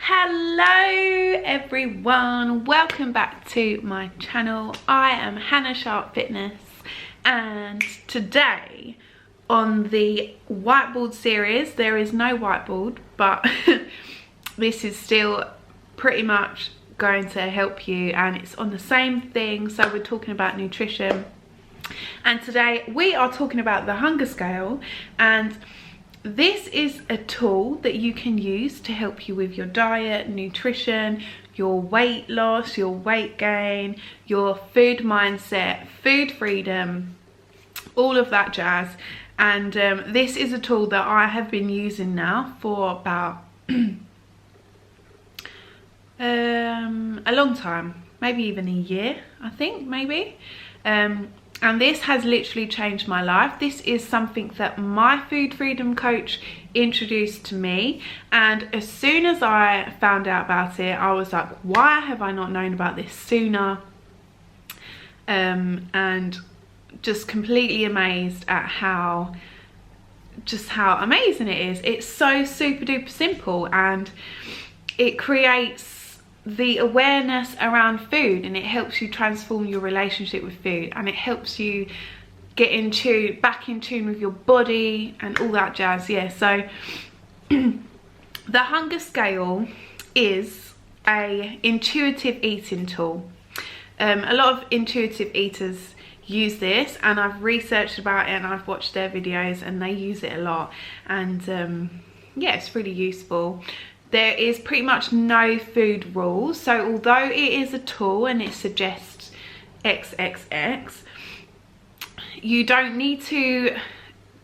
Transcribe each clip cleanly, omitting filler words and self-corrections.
Hello everyone, welcome back to my channel. I am Hannah Sharp Fitness, and today on the whiteboard series, there is no whiteboard, but this is still pretty much going to help you, and it's on the same thing. So we're talking about nutrition, and today we are talking about the hunger scale, and this is a tool that you can use to help you with your diet, nutrition, your weight loss, your weight gain, your food mindset, food freedom, all of that jazz. And this is a tool that I have been using now for about a long time, maybe even a year, I think, maybe. And this has literally changed my life. This is something that my food freedom coach introduced to me. And as soon as I found out about it, I was like, why have I not known about this sooner? And just completely amazed at how amazing it is. It's so super duper simple, and it creates the awareness around food, and it helps you transform your relationship with food, and it helps you get back in tune with your body and all that jazz. Yeah, so the hunger scale is a intuitive eating tool. A lot of intuitive eaters use this, and I've researched about it and I've watched their videos, and they use it a lot, and yeah, it's really useful. There is pretty much no food rules, so although it is a tool and it suggests XXX, you don't need to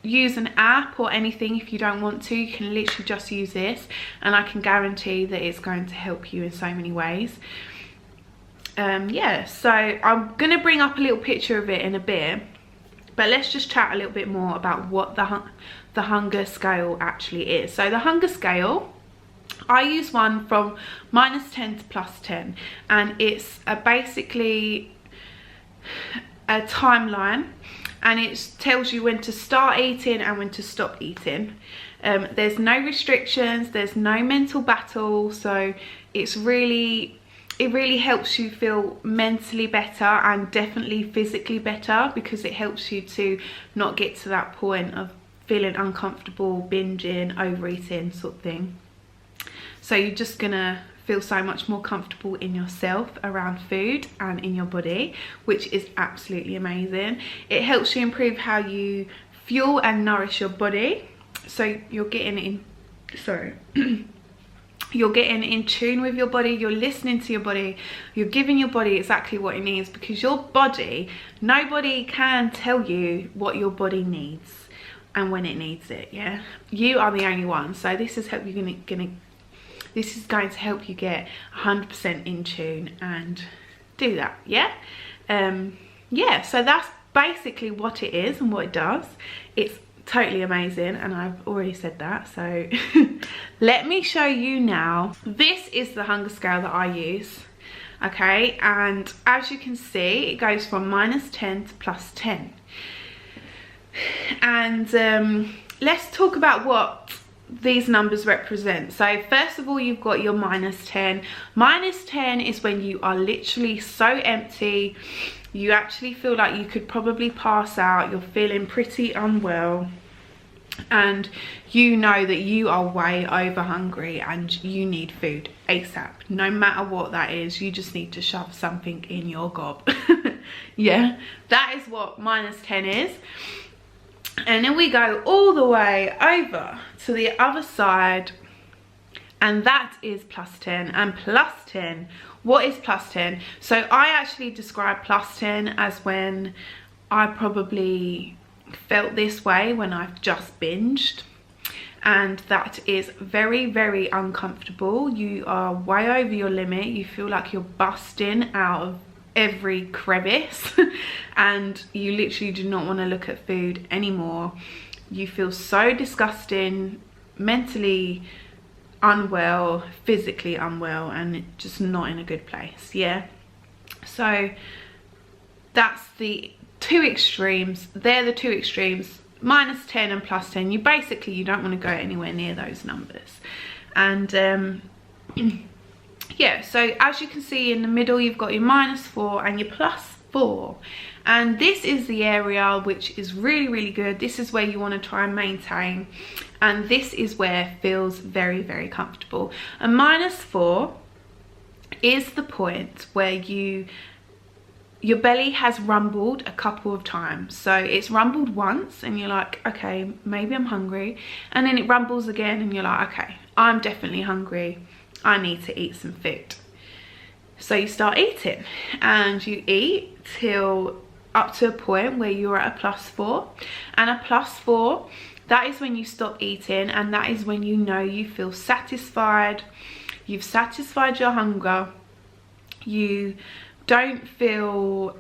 use an app or anything if you don't want to. You can literally just use this, and I can guarantee that it's going to help you in so many ways. Yeah, so I'm going to bring up a little picture of it in a bit, but let's just chat a little bit more about what the hunger scale actually is. So the hunger scale, I use one from -10 to +10, and it's basically a timeline, and it tells you when to start eating and when to stop eating. There's no restrictions, there's no mental battle, so it really helps you feel mentally better and definitely physically better, because it helps you to not get to that point of feeling uncomfortable, binging, overeating sort of thing. So you're just gonna feel so much more comfortable in yourself around food and in your body, which is absolutely amazing. It helps you improve how you fuel and nourish your body. So you're getting in tune with your body, you're listening to your body, you're giving your body exactly what it needs, because your body, nobody can tell you what your body needs and when it needs it. Yeah, you are the only one. So this is this is going to help you get 100% in tune and do that. Yeah, yeah, so that's basically what it is and what it does. It's totally amazing, and I've already said that, so let me show you now. This is the hunger scale that I use, okay, and as you can see, it goes from -10 to +10. And let's talk about what these numbers represent. So first of all, you've got your -10. -10 is when you are literally so empty, you actually feel like you could probably pass out, you're feeling pretty unwell, and you know that you are way over hungry and you need food ASAP. No matter what that is, you just need to shove something in your gob. Yeah, that is what -10 is. And then we go all the way over to the other side, and that is +10. And +10, what is +10? So I actually describe +10 as when I probably felt this way when I've just binged, and that is very, very uncomfortable. You are way over your limit, you feel like you're busting out of every crevice and you literally do not want to look at food anymore. You feel so disgusting, mentally unwell, physically unwell, and just not in a good place. Yeah, so that's the two extremes. They're the two extremes, -10 and +10. You don't want to go anywhere near those numbers. And yeah, so as you can see in the middle, you've got your -4 and your +4. And this is the area which is really, really good. This is where you want to try and maintain. And this is where it feels very, very comfortable. A -4 is the point where your belly has rumbled a couple of times. So it's rumbled once and you're like, okay, maybe I'm hungry. And then it rumbles again and you're like, okay, I'm definitely hungry. I need to eat some food. So you start eating and you eat till up to a point where you're at a +4. And a +4, that is when you stop eating, and that is when you know you feel satisfied. You've satisfied your hunger. You don't feel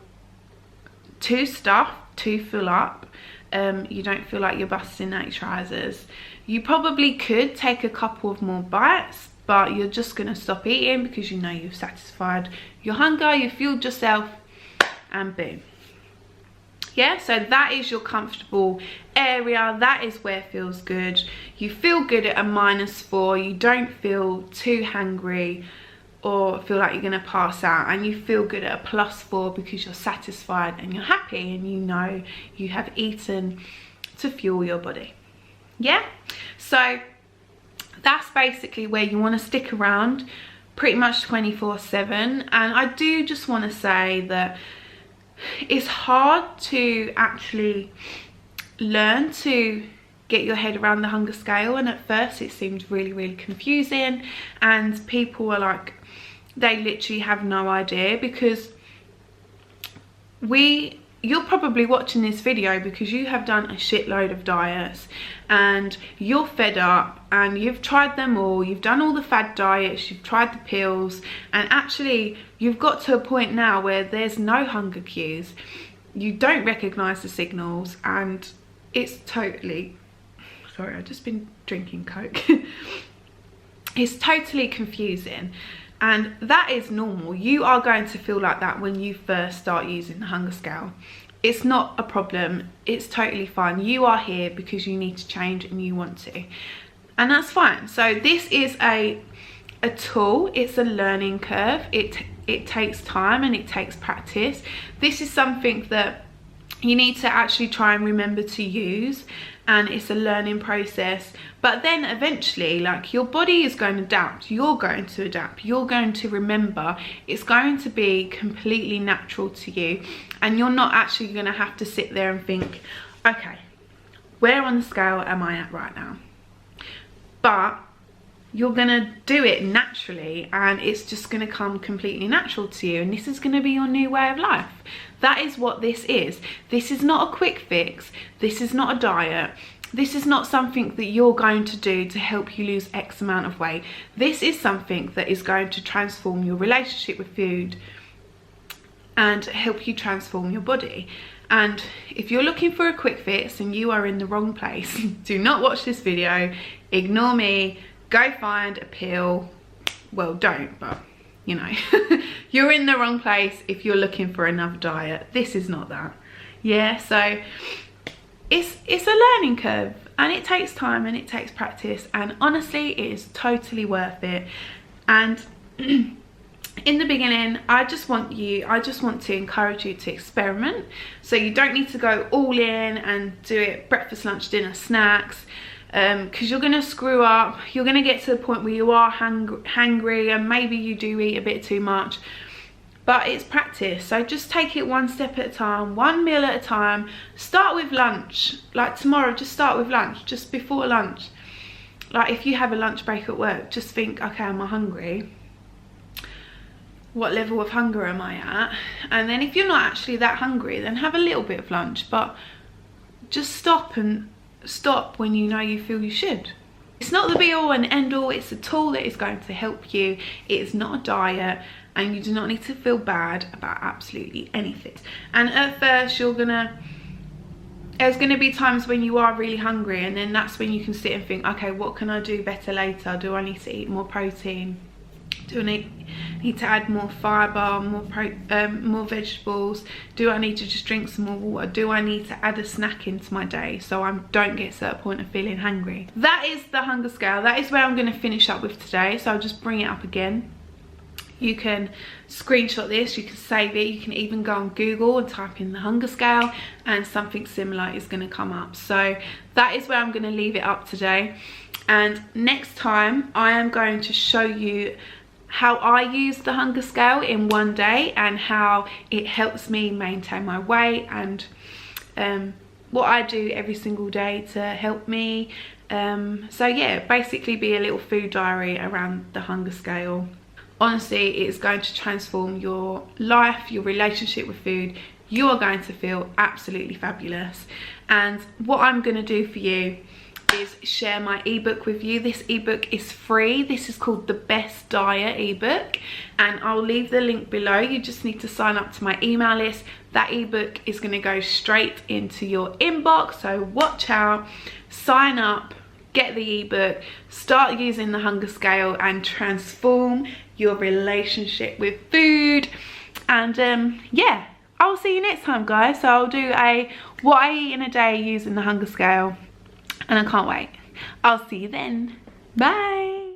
too stuffed, too full up. You don't feel like you're busting out your trousers. You probably could take a couple of more bites, but you're just gonna stop eating because you know you've satisfied your hunger, you've fueled yourself, and boom. Yeah, so that is your comfortable area. That is where it feels good. You feel good at a -4. You don't feel too hungry or feel like you're gonna pass out, and you feel good at a +4 because you're satisfied and you're happy and you know you have eaten to fuel your body. Yeah, so that's basically where you want to stick around pretty much 24/7. And I do just want to say that it's hard to actually learn to get your head around the hunger scale, and at first it seemed really, really confusing, and people were like, they literally have no idea, because you're probably watching this video because you have done a shitload of diets and you're fed up and you've tried them all. You've done all the fad diets, you've tried the pills, and actually you've got to a point now where there's no hunger cues. You don't recognize the signals, and it's totally, sorry, I've just been drinking Coke. It's totally confusing. And that is normal. You are going to feel like that when you first start using the hunger scale. It's not a problem. It's totally fine. You are here because you need to change and you want to. And that's fine. So this is a tool. It's a learning curve. It takes time and it takes practice. This is something that you need to actually try and remember to use, and it's a learning process. But then eventually, like, your body is going to adapt, you're going to adapt, you're going to remember. It's going to be completely natural to you, and you're not actually going to have to sit there and think, okay, where on the scale am I at right now? But you're gonna do it naturally, and it's just gonna come completely natural to you, and this is gonna be your new way of life. That is what this is. This is not a quick fix. This is not a diet. This is not something that you're going to do to help you lose X amount of weight. This is something that is going to transform your relationship with food and help you transform your body. And if you're looking for a quick fix and you are in the wrong place, do not watch this video, ignore me, go find a pill. Well, don't, but you know, you're in the wrong place if you're looking for another diet. This is not that. Yeah, so it's a learning curve, and it takes time and it takes practice, and honestly it is totally worth it. And in the beginning, I just want to encourage you to experiment. So you don't need to go all in and do it breakfast, lunch, dinner, snacks, because you're going to screw up. You're going to get to the point where you are hangry, and maybe you do eat a bit too much, but it's practice. So just take it one step at a time, one meal at a time. Start with lunch. Like tomorrow, just start with lunch, just before lunch. Like if you have a lunch break at work, just think, okay, am I hungry? What level of hunger am I at? And then if you're not actually that hungry, then have a little bit of lunch, but just stop when you know you feel you should. It's not the be all and end all. It's a tool that is going to help you. It is not a diet, and you do not need to feel bad about absolutely anything. And at first there's gonna be times when you are really hungry, and then that's when you can sit and think, okay, what can I do better later? Do I need to eat more protein? Do I need to add more fibre, more vegetables? Do I need to just drink some more water? Do I need to add a snack into my day so I don't get to that point of feeling hungry? That is the hunger scale. That is where I'm going to finish up with today. So I'll just bring it up again. You can screenshot this, you can save it, you can even go on Google and type in the hunger scale and something similar is going to come up. So that is where I'm going to leave it up today. And next time I am going to show you how I use the hunger scale in one day and how it helps me maintain my weight, and what I do every single day to help me. So yeah, basically be a little food diary around the hunger scale. Honestly, it's going to transform your life, your relationship with food. You are going to feel absolutely fabulous. And what I'm going to do for you is share my ebook with you. This ebook is free. This is called The Best Diet ebook, and I'll leave the link below. You just need to sign up to my email list. That ebook is going to go straight into your inbox, so watch out, sign up, get the ebook, start using the hunger scale and transform your relationship with food. And yeah, I'll see you next time, guys. So I'll do a what I eat in a day using the hunger scale, and I can't wait. I'll see you then. Bye.